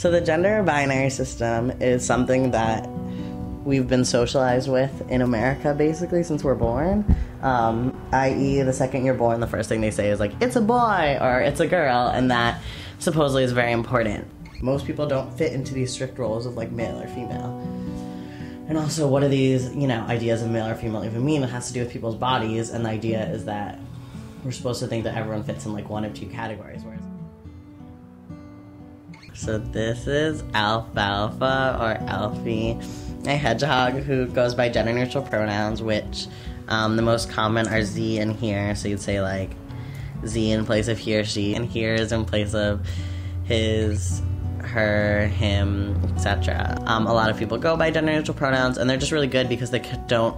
So the gender binary system is something that we've been socialized with in America basically since we're born. I.e. the second you're born, the first thing they say is like, it's a boy or it's a girl, and that supposedly is very important. Most people don't fit into these strict roles of like male or female. And also, what do these, ideas of male or female even mean? It has to do with people's bodies, and the idea is that we're supposed to think that everyone fits in like one of two categories. So this is Alfalfa or Alfie, a hedgehog who goes by gender-neutral pronouns, which the most common are Z and here. So you'd say like Z in place of he or she, and here is in place of his, her, him, etc. A lot of people go by gender-neutral pronouns, and they're just really good because they don't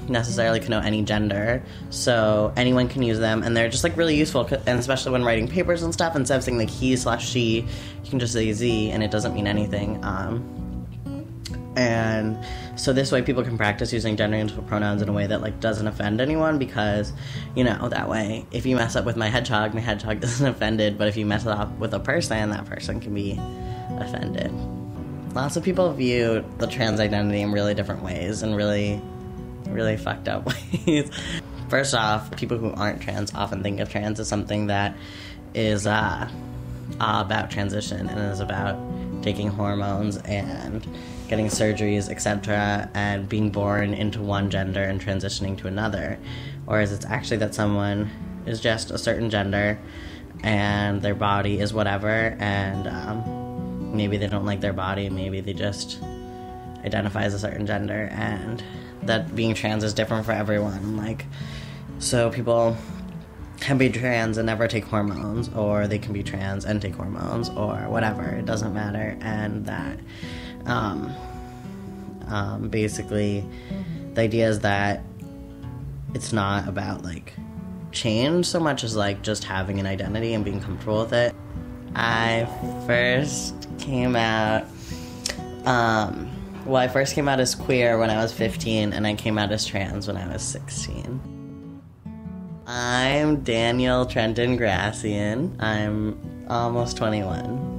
necessarily connote any gender, so anyone can use them, and they're just like really useful, and especially when writing papers and stuff, instead of saying like he/she, you can just say Z and it doesn't mean anything. And so this way people can practice using gender-neutral pronouns in a way that like doesn't offend anyone, because that way if you mess up with my hedgehog isn't offended, but if you mess it up with a person, that person can be offended. Lots of people view the trans identity in really different ways, and really fucked up ways. First off, people who aren't trans often think of trans as something that is about transition and is about taking hormones and getting surgeries, etc., and being born into one gender and transitioning to another. Whereas it's actually that someone is just a certain gender and their body is whatever, and maybe they don't like their body, maybe they just identify as a certain gender, and that being trans is different for everyone. Like, so people can be trans and never take hormones, or they can be trans and take hormones, or whatever, it doesn't matter. And that basically the idea is that it's not about like change so much as like just having an identity and being comfortable with it. I first came out as queer when I was 15, and I came out as trans when I was 16. I'm Daniel Trenton Grassian. I'm almost 21.